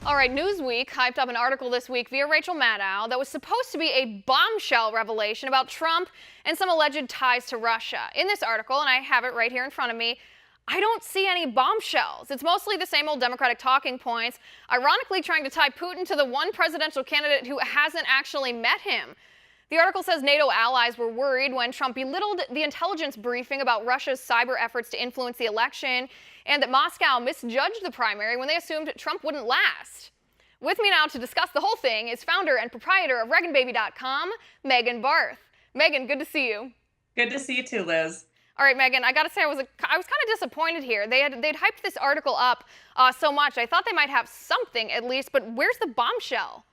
All right, Newsweek hyped up an article this week via Rachel Maddow that was supposed to be a bombshell revelation about Trump and some alleged ties to Russia. In this article, and I have it right here in front of me, I don't see any bombshells. It's mostly the same old Democratic talking points, ironically trying to tie Putin to the one presidential candidate who hasn't actually met him. The article says NATO allies were worried when Trump belittled the intelligence briefing about Russia's cyber efforts to influence the election, and that Moscow misjudged the primary when they assumed Trump wouldn't last. With me now to discuss the whole thing is founder and proprietor of ReaganBaby.com, Megan Barth. Megan, good to see you. Good to see you too, Liz. All right, Megan, I got to say I was kind of disappointed here. They'd hyped this article up so much. I thought they might have something at least, but where's the bombshell?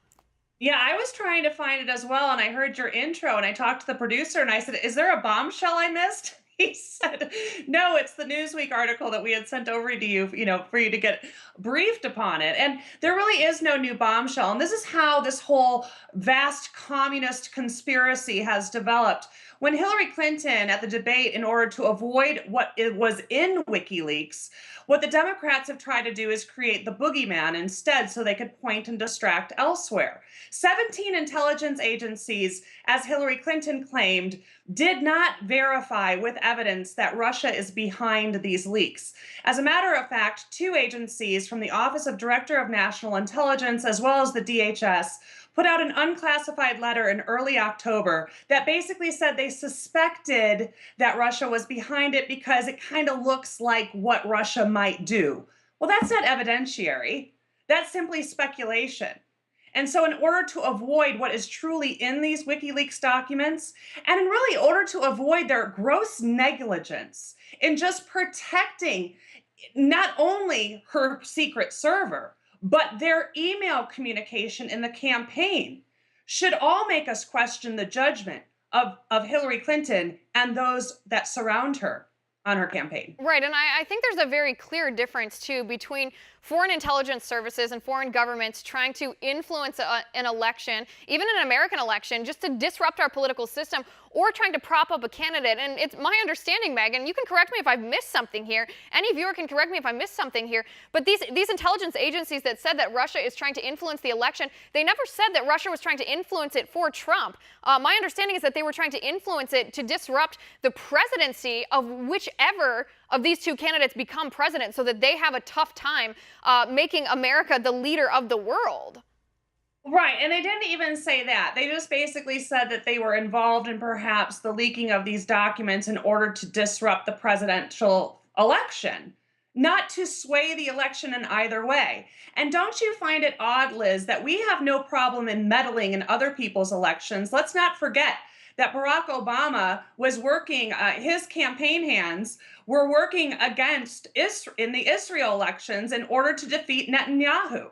Yeah, I was trying to find it as well, and I heard your intro, and I talked to the producer, and I said, "Is there a bombshell I missed?" He said, "No, it's the Newsweek article that we had sent over to you, for you to get briefed upon it." And there really is no new bombshell. And this is how this whole vast communist conspiracy has developed. When Hillary Clinton at the debate, in order to avoid what it was in WikiLeaks, what the Democrats have tried to do is create the boogeyman instead so they could point and distract elsewhere. 17 intelligence agencies, as Hillary Clinton claimed, did not verify with evidence that Russia is behind these leaks. As a matter of fact, 2 agencies from the Office of Director of National Intelligence as well as the DHS put out an unclassified letter in early October that basically said they suspected that Russia was behind it because it kind of looks like what Russia might do. Well, that's not evidentiary. That's simply speculation. And so in order to avoid what is truly in these WikiLeaks documents, and in really order to avoid their gross negligence in just protecting not only her secret server, but their email communication in the campaign, should all make us question the judgment of Hillary Clinton and those that surround her on her campaign. Right, and I think there's a very clear difference, too, between foreign intelligence services and foreign governments trying to influence an election, even an American election, just to disrupt our political system, or trying to prop up a candidate. And it's my understanding, Megan, you can correct me if I've missed something here. Any viewer can correct me if I missed something here. But these intelligence agencies that said that Russia is trying to influence the election, they never said that Russia was trying to influence it for Trump. My understanding is that they were trying to influence it to disrupt the presidency of whichever of these 2 candidates become president so that they have a tough time making America the leader of the world. Right, and they didn't even say that. They just basically said that they were involved in perhaps the leaking of these documents in order to disrupt the presidential election, not to sway the election in either way. And don't you find it odd, Liz, that we have no problem in meddling in other people's elections? Let's not forget that Barack Obama was working, his campaign hands were working in the Israel elections in order to defeat Netanyahu.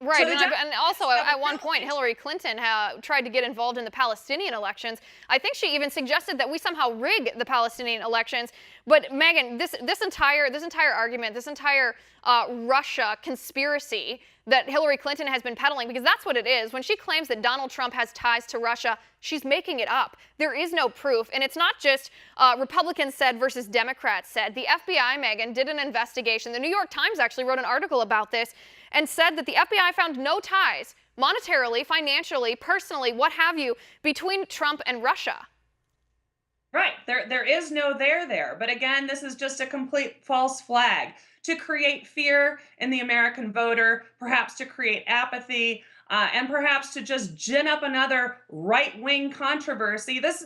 Right, and also at one point, Hillary Clinton tried to get involved in the Palestinian elections. I think she even suggested that we somehow rig the Palestinian elections. But Megan, this entire argument, this entire Russia conspiracy that Hillary Clinton has been peddling, because that's what it is. When she claims that Donald Trump has ties to Russia, she's making it up. There is no proof, and it's not just Republicans said versus Democrats said. The FBI, Megan, did an investigation. The New York Times actually wrote an article about this and said that the FBI found no ties, monetarily, financially, personally, what have you, between Trump and Russia. Right. There is no there. But again, this is just a complete false flag to create fear in the American voter, perhaps to create apathy, and perhaps to just gin up another right-wing controversy. This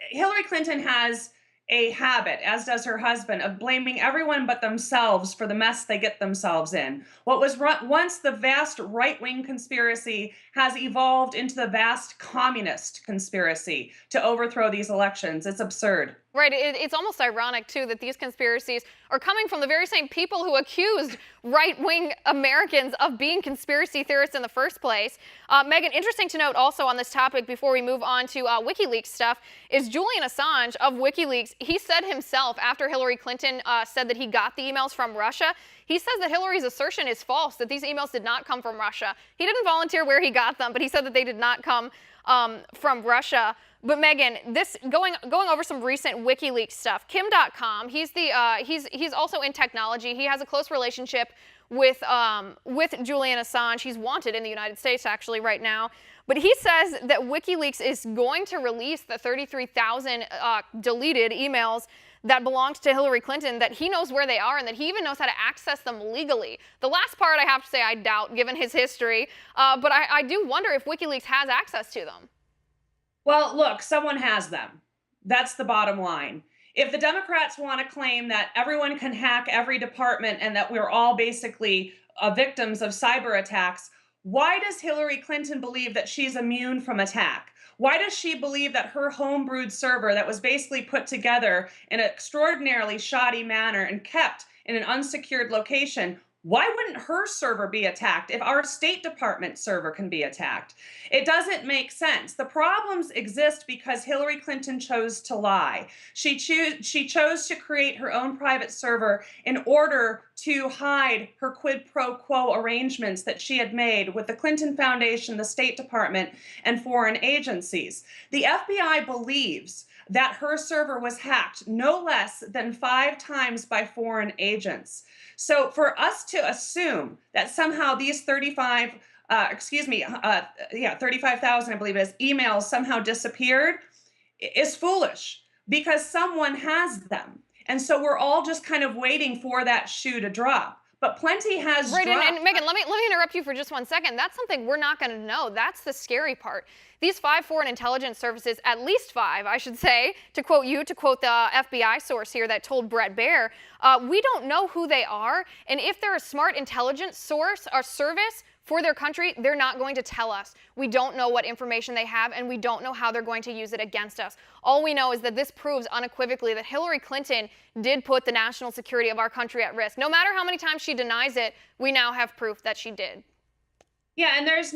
Hillary Clinton has a habit, as does her husband, of blaming everyone but themselves for the mess they get themselves in. What was once the vast right-wing conspiracy has evolved into the vast communist conspiracy to overthrow these elections. It's absurd. Right. It's almost ironic, too, that these conspiracies are coming from the very same people who accused right-wing Americans of being conspiracy theorists in the first place. Megan, interesting to note also on this topic before we move on to WikiLeaks stuff is Julian Assange of WikiLeaks. He said himself after Hillary Clinton said that he got the emails from Russia, he says that Hillary's assertion is false, that these emails did not come from Russia. He didn't volunteer where he got them, but he said that they did not come from Russia. But Megan, this going over some recent WikiLeaks stuff. Kim.com, he's also in technology. He has a close relationship with Julian Assange. He's wanted in the United States actually right now. But he says that WikiLeaks is going to release the 33,000 deleted emails that belonged to Hillary Clinton, that he knows where they are and that he even knows how to access them legally. The last part I have to say I doubt, given his history, but I do wonder if WikiLeaks has access to them. Well, look, someone has them. That's the bottom line. If the Democrats want to claim that everyone can hack every department and that we're all basically victims of cyber attacks, why does Hillary Clinton believe that she's immune from attack? Why does she believe that her homebrewed server that was basically put together in an extraordinarily shoddy manner and kept in an unsecured location, why wouldn't her server be attacked if our State Department server can be attacked? It doesn't make sense. The problems exist because Hillary Clinton chose to lie. She chose to create her own private server in order to hide her quid pro quo arrangements that she had made with the Clinton Foundation, the State Department, and foreign agencies. The FBI believes that her server was hacked no less than 5 times by foreign agents. So for us to assume that somehow these 35,000, I believe it is, emails somehow disappeared is foolish, because someone has them. And so we're all just kind of waiting for that shoe to drop. But plenty has dropped. And Megan, let me interrupt you for just 1 second. That's something we're not going to know. That's the scary part. These 5 foreign intelligence services, at least 5, I should say, to quote the FBI source here that told Bret Baier, we don't know who they are. And if they're a smart intelligence source or service for their country, they're not going to tell us. We don't know what information they have, and we don't know how they're going to use it against us. All we know is that this proves unequivocally that Hillary Clinton did put the national security of our country at risk. No matter how many times she denies it, we now have proof that she did. Yeah, and there is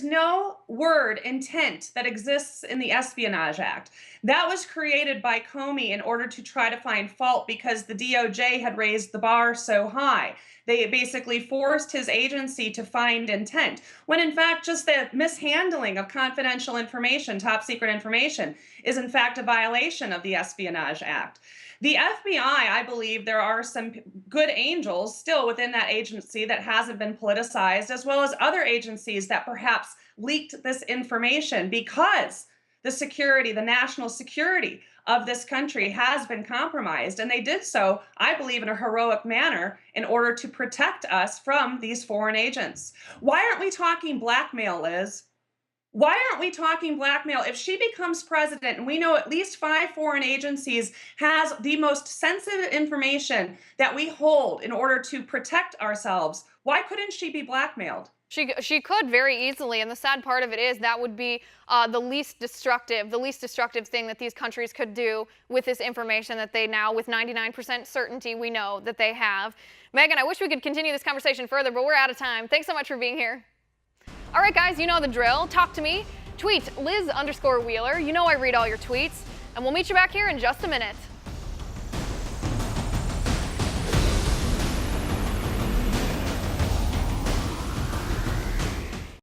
no word intent that exists in the Espionage Act. That was created by Comey in order to try to find fault because the DOJ had raised the bar so high. They basically forced his agency to find intent, when in fact just the mishandling of confidential information, top secret information, is in fact a violation of the Espionage Act. The FBI, I believe there are some good angels still within that agency that hasn't been politicized, as well as other agencies that perhaps leaked this information because the security, the national security of this country has been compromised. And they did so, I believe, in a heroic manner in order to protect us from these foreign agents. Why aren't we talking blackmail, Liz? Why aren't we talking blackmail? If she becomes president, and we know at least 5 foreign agencies has the most sensitive information that we hold in order to protect ourselves, why couldn't she be blackmailed? She could very easily, and the sad part of it is that would be the least destructive thing that these countries could do with this information that they now, with 99% certainty, we know that they have. Megan, I wish we could continue this conversation further, but we're out of time. Thanks so much for being here. All right, guys, you know the drill. Talk to me. Tweet Liz_Wheeler. You know I read all your tweets. And we'll meet you back here in just a minute.